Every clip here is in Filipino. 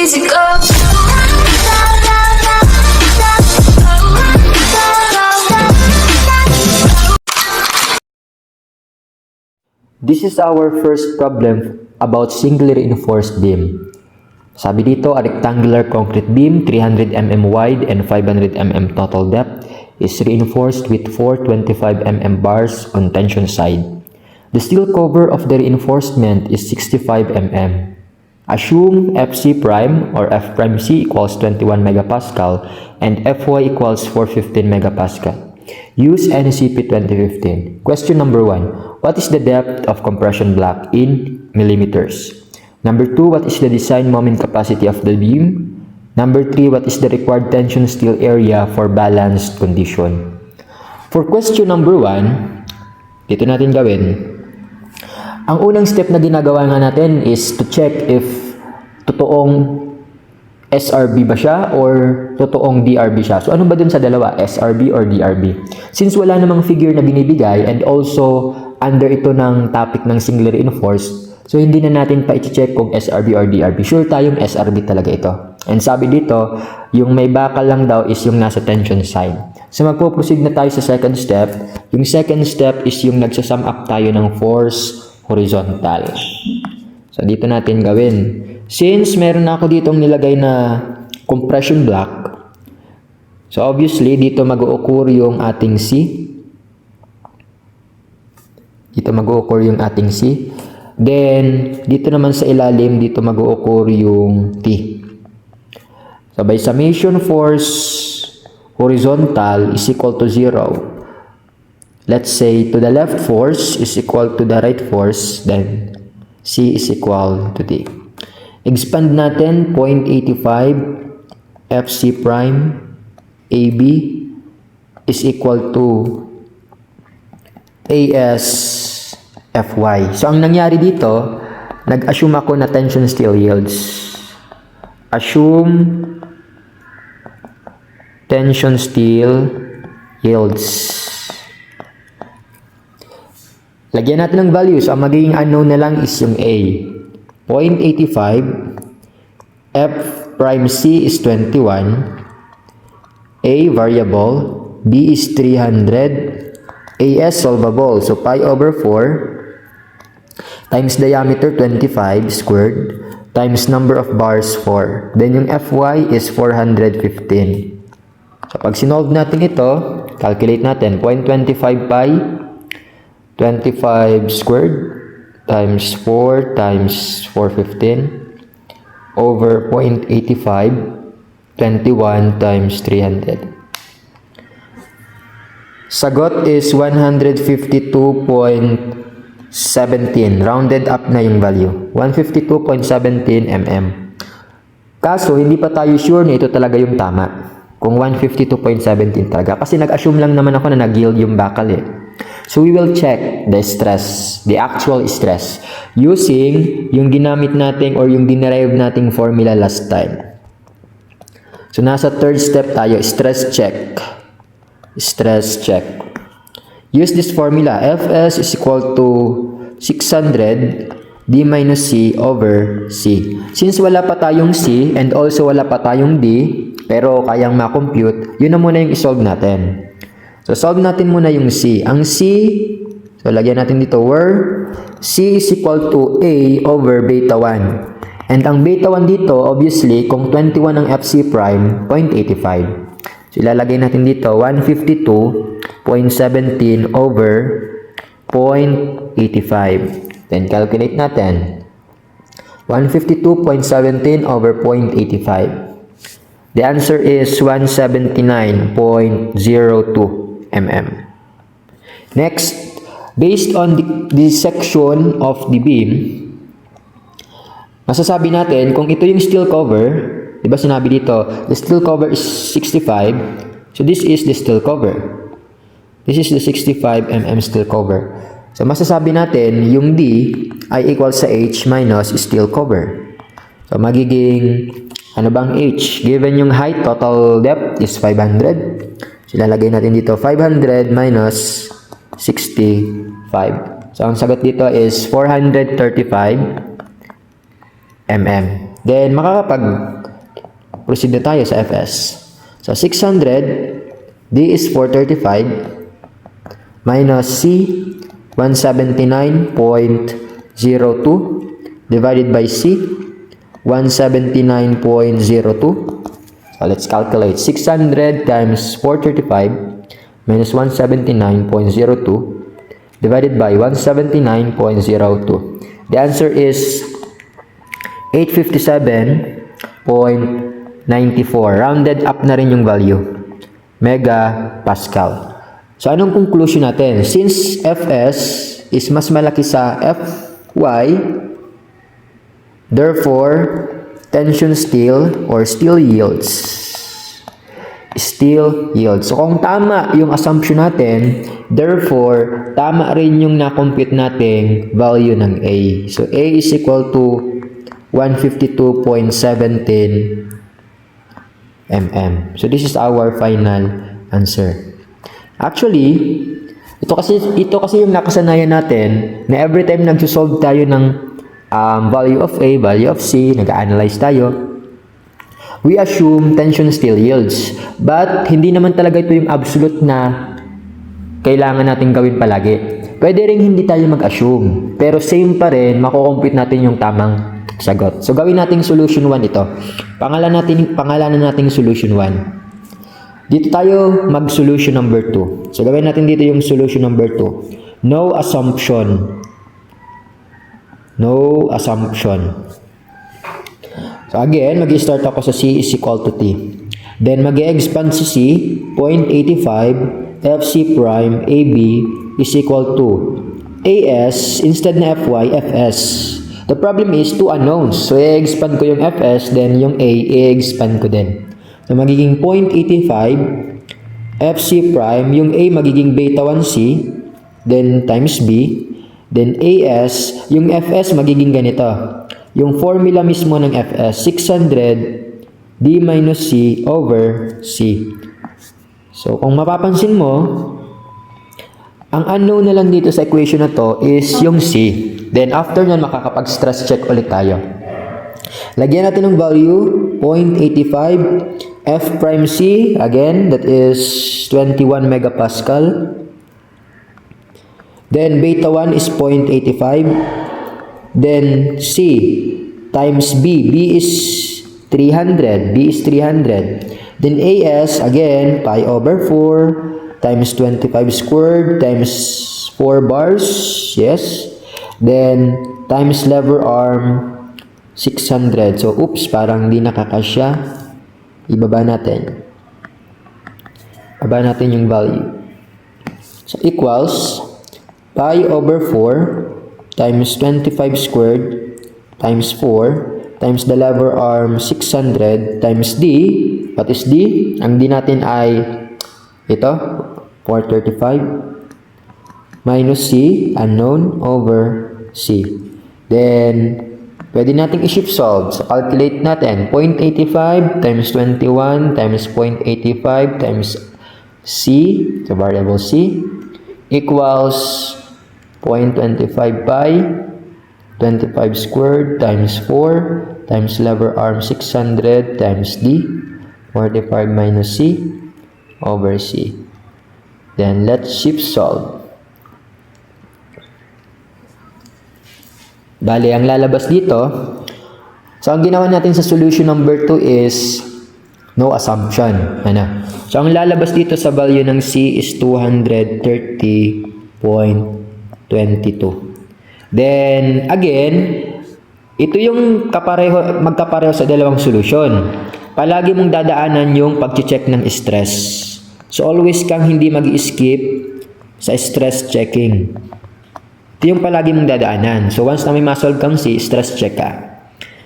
easy go. This is our first problem about singly reinforced beam. Sabi dito, a rectangular concrete beam, 300 mm wide and 500 mm total depth, is reinforced with 425 mm bars on tension side. The steel cover of the reinforcement is 65 mm. Assume Fc prime or F prime C equals 21 megapascal and Fy equals 415 megapascal. Use NCP 2015. Question number 1. What is the depth of compression block in millimeters? Number 2. What is the design moment capacity of the beam? Number 3. What is the required tension steel area for balanced condition? For question number 1, dito natin gawin. Ang unang step na ginagawa nga natin is to check if totoong SRB ba siya or totoong DRB siya. So ano ba dun sa dalawa? SRB or DRB? Since wala namang figure na binibigay and also under ito ng topic ng singly reinforced, so hindi na natin pa i-check kung SRB or DRB. Sure tayong SRB talaga ito. And sabi dito, yung may bakal lang daw is yung nasa tension side. So magpo-proceed na tayo sa second step. Yung second step is yung nagsasum up tayo ng force horizontal. So dito natin gawin. Since meron na ako ditong nilagay na compression block, so obviously dito mag-o-occur yung ating C. Dito mag-o-occur yung ating C. Then dito naman sa ilalim, dito mag-o-occur yung T. So by summation force horizontal is equal to 0. Let's say to the left force is equal to the right force, then C is equal to T. Expand natin 0.85 Fc prime AB is equal to AS Fy. So ang nangyari dito, nag-assume ako na tension steel yields. Assume tension steel yields. Lagyan natin ng values. Ang magiging unknown na lang is yung A. 0.85. F prime C is 21. A variable. B is 300. AS solvable. So pi over 4 times diameter 25 squared times number of bars 4. Then yung Fy is 415. So pag sinolve natin ito, calculate natin 0.25 pi 25 squared times 4 times 415 over 0.85 21 times 300. Sagot is 152.17. Rounded up na yung value. 152.17 mm. Kaso, hindi pa tayo sure na ito talaga yung tama. Kung 152.17 talaga. Kasi nag-assume lang naman ako na nag-yield yung bakal eh. So, we will check the stress, the actual stress, using yung ginamit nating or yung dinerive nating formula last time. So, nasa third step tayo, stress check. Stress check. Use this formula. Fs is equal to 600 D minus C over C. Since wala pa tayong C and also wala pa tayong D, pero kayang ma-compute, yun na muna yung isolve natin. So, solve natin muna yung C. Ang C, so lagyan natin dito where C is equal to A over beta 1. And ang beta 1 dito, obviously, kung 21 ang Fc prime, 0.85. So, ilalagay natin dito 152.17 over 0.85. Then, calculate natin. 152.17 over 0.85. The answer is 179.02 mm. Next, based on the section of the beam, masasabi natin kung ito yung steel cover, di ba sinabi dito, the steel cover is 65, so this is the steel cover. This is the 65 mm steel cover. So masasabi natin yung D ay equal sa H minus steel cover. So magiging ano bang H? Given yung height, total depth is 500. So, ilalagay natin dito 500 minus 65. So, ang sagot dito is 435 mm. Then, makakapag-proceed na tayo sa Fs. So, 600, D is 435, minus C, 179.02, divided by C, 179.02. So, let's calculate. 600 times 435 minus 179.02 divided by 179.02. The answer is 857.94. Rounded up na rin yung value. Megapascal. So, anong conclusion natin? Since Fs is mas malaki sa Fy, therefore, tension steel or steel yields. Steel yields. So, kung tama yung assumption natin, therefore, tama rin yung na-compute nating value ng A. So, A is equal to 152.17 mm. So, this is our final answer. Actually, ito kasi yung nakasanayan natin na every time nagsosolve tayo ng value of A, value of C, nag-analyze tayo, we assume tension steel yields. But, hindi naman talaga ito yung absolute na kailangan natin gawin palagi. Pwede rin hindi tayo mag-assume. Pero same pa rin, makukompute natin yung tamang sagot. So, gawin nating solution 1 ito. Pangalanan nating solution 1. Dito tayo mag-solution number 2. So, gawin natin dito yung solution number 2. No assumption. No assumption. So again, mag-start ako sa C is equal to T. Then mag-expand si C, 0.85, FC prime, AB is equal to AS, instead na FY, FS. The problem is two unknowns. So i-expand ko yung FS, then yung A, i-expand ko din. So magiging 0.85, FC prime, yung A magiging beta 1C, then times B, then AS, yung FS magiging ganito. Yung formula mismo ng Fs, 600 D minus C over C. So, kung mapapansin mo, ang unknown na lang dito sa equation na to is yung C. Then, after nyan, makakapag-stress check ulit tayo. Lagyan natin ng value, 0.85 F prime C, again, that is 21 megapascal. Then, beta 1 is 0.85. Then C times B. B is 300. B is 300. Then AS, again, pi over 4 times 25 squared times 4 bars. Yes. Then times lever arm 600. So, oops, parang di nakakasya. Ibaba natin. Ibaba natin yung value. So, equals pi over 4 times 25 squared times 4 times the lever arm 600 times D. What is D? Ang D natin ay ito, 435 minus C, unknown, over C. Then, pwede nating i-shift solve. So, calculate natin. 0.85 times 21 times 0.85 times C, so variable C, equals 0.25 pi, 25 squared times 4 times lever arm 600 times D, 45 minus C over C. Then let's shift solve. Bale, ang lalabas dito, so ang ginawa natin sa solution number 2 is no assumption. Ano? So ang lalabas dito sa value ng C is 230.22. Then, again, ito yung magkapareho sa dalawang solusyon. Palagi mong dadaanan yung pag-check ng stress. So, always kang hindi mag-skip sa stress checking. Ito yung palagi mong dadaanan. So, once na may masolve kang C, stress check ka.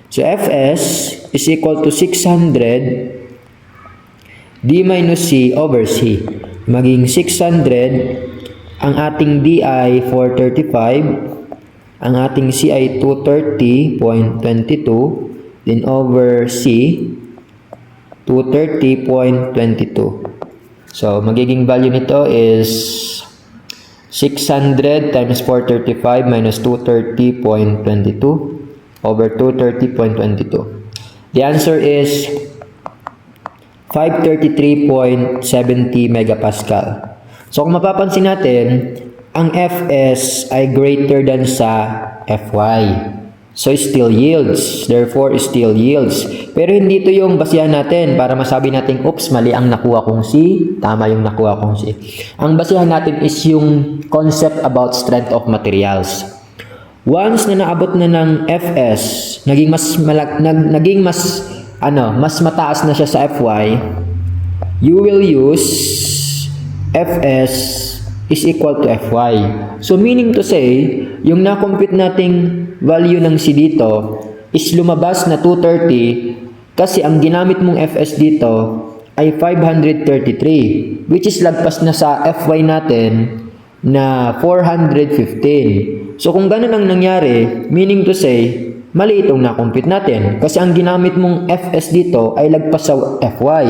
So, Fs is equal to 600 D minus C over C. Maging 600. Ang ating D ay 435. Ang ating C ay 230.22. Then over C, 230.22. So, magiging value nito is 600 times 435 minus 230.22 over 230.22. The answer is 533.70 megapascal. So kung mapapansin natin, ang Fs ay greater than sa Fy. So still yields. Therefore, still yields. Pero hindi ito yung basihan natin para masabi natin, oops, mali ang nakuha kong C, tama yung nakuha kong C. Ang basihan natin is yung concept about strength of materials. Once na naabot na ng Fs, mas mataas na siya sa Fy, you will use Fs is equal to Fy. So meaning to say, yung na-compute nating value ng C dito is lumabas na 230 kasi ang ginamit mong Fs dito ay 533, which is lagpas na sa Fy natin na 415. So kung ganun ang nangyari, meaning to say, mali itong na-compute natin kasi ang ginamit mong Fs dito ay lagpas sa Fy.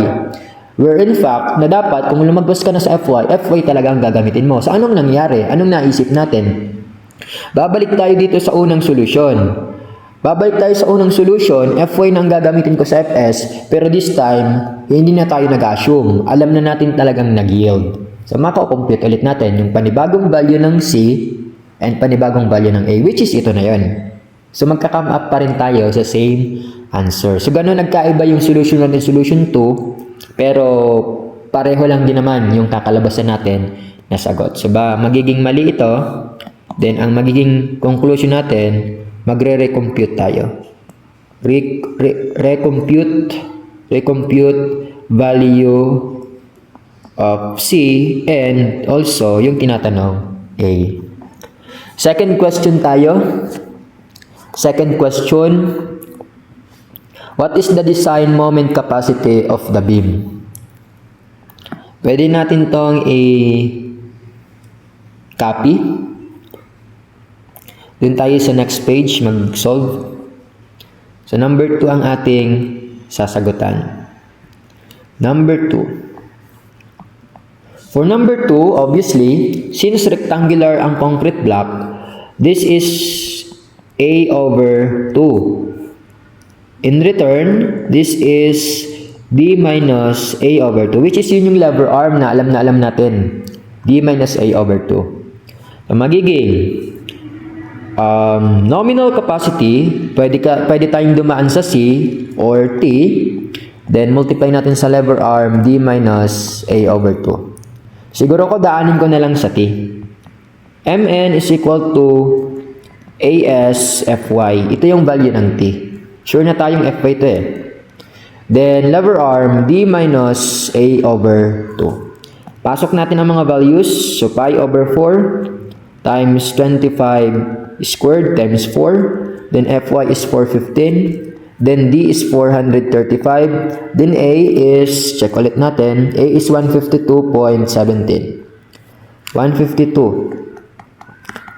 Where in fact, na dapat kung lumagpas ka na sa Fy talaga ang gagamitin mo. So anong nangyari? Anong naisip natin? Babalik tayo dito sa unang solusyon. Babalik tayo sa unang solution, Fy na ang gagamitin ko sa Fs, pero this time, hindi na tayo nag-assume. Alam na natin talagang nag-yield. So mako-compute ulit natin yung panibagong value ng C and panibagong value ng A, which is ito na yun. So magka-come up pa rin tayo sa same answer. So gano'n nagkaiba yung solution 1 and solution 2, pero pareho lang din naman yung kakalabasan natin na sagot. So magiging mali ito, then ang magiging conclusion natin, magre-recompute tayo. Recompute value of C and also yung tinatanong A. Second question tayo. Second question, what is the design moment capacity of the beam? Pwede natin tong i-copy. Dun tayo sa next page mag-solve. So number 2 ang ating sasagutan. Number 2. For number 2, obviously, since rectangular ang concrete block, this is A over 2. In return, this is D minus A over 2, which is yun yung lever arm na alam natin. D minus A over 2. So, magiging nominal capacity, pwede tayong dumaan sa C or T, then multiply natin sa lever arm D minus A over 2. Siguro ko daanin ko na lang sa T. Mn is equal to AS Fy. Ito yung value ng T. Sure na tayong Fy ito eh. Then lever arm D minus A over 2. Pasok natin ang mga values. So pi over 4 times 25 squared times 4. Then Fy is 415. Then D is 435. Then A is, check ulit natin, A is 152.17. 152.17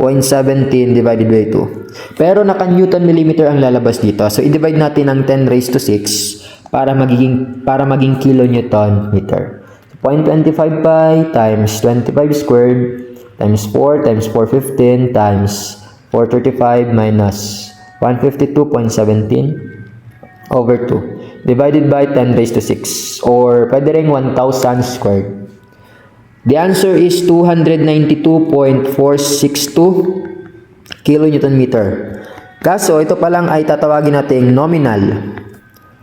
divided by 2. Pero naka-Newton millimeter ang lalabas dito. So, i-divide natin ang 10 raised to 6 para maging kilonewton meter. 0.25 pi times 25 squared times 4 times 415 times 435 minus 152.17 over 2 divided by 10 raised to 6 or pwede rin 1,000 squared. The answer is 292.462 kilonewton meter. Kaso ito pa lang ay tatawagin nating nominal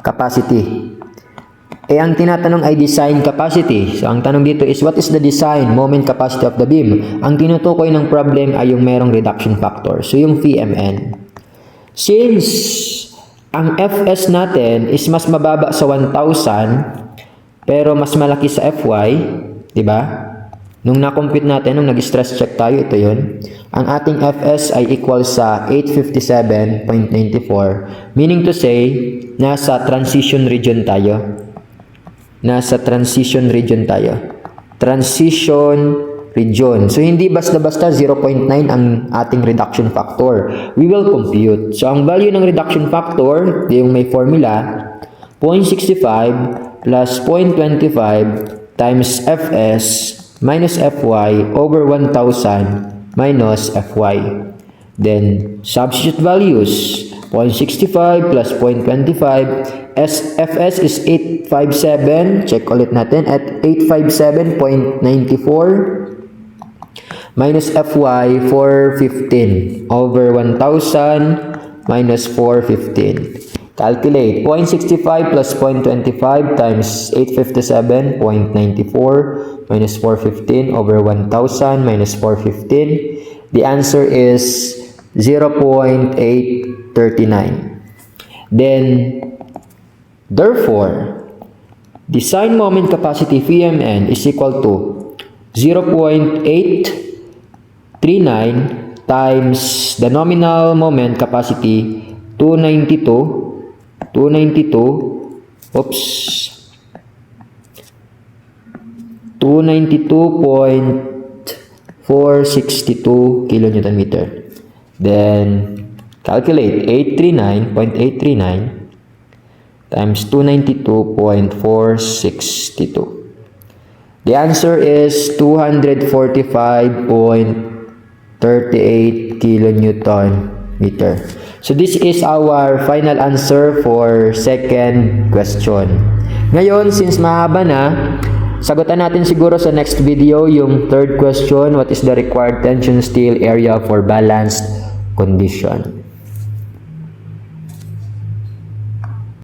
capacity. Eh ang tinatanong ay design capacity. So ang tanong dito is what is the design moment capacity of the beam? Ang tinutukoy ng problem ay yung merong reduction factor. So yung VMN. Since ang Fs natin is mas mababa sa 1,000 pero mas malaki sa Fy, di ba? Nung na-compute natin, nung nag-stress check tayo, ito yun. Ang ating Fs ay equal sa 857.94. Meaning to say, nasa transition region tayo. Transition region. So, hindi basta-basta 0.9 ang ating reduction factor. We will compute. So, ang value ng reduction factor, yung may formula, 0.65 plus 0.25 times Fs minus Fy over 1,000 minus Fy. Then, substitute values. 0.65 plus 0.25. SFS is 857. Check ulit natin at 857.94 minus FY 415 over 1,000 minus 415. Calculate 0.65 plus 0.25 times 857.94 minus 415 over 1,000 minus 415. The answer is 0.839. Then, therefore, the sign moment capacity VMN is equal to 0.839 times the nominal moment capacity 292.462 kilonewton meter. Then calculate 839.839 times 292.462. The answer is 245.38 kilonewton meter. So this is our final answer for second question. Ngayon, since mahaba na, sagutan natin siguro sa next video yung third question. What is the required tension steel area for balanced condition?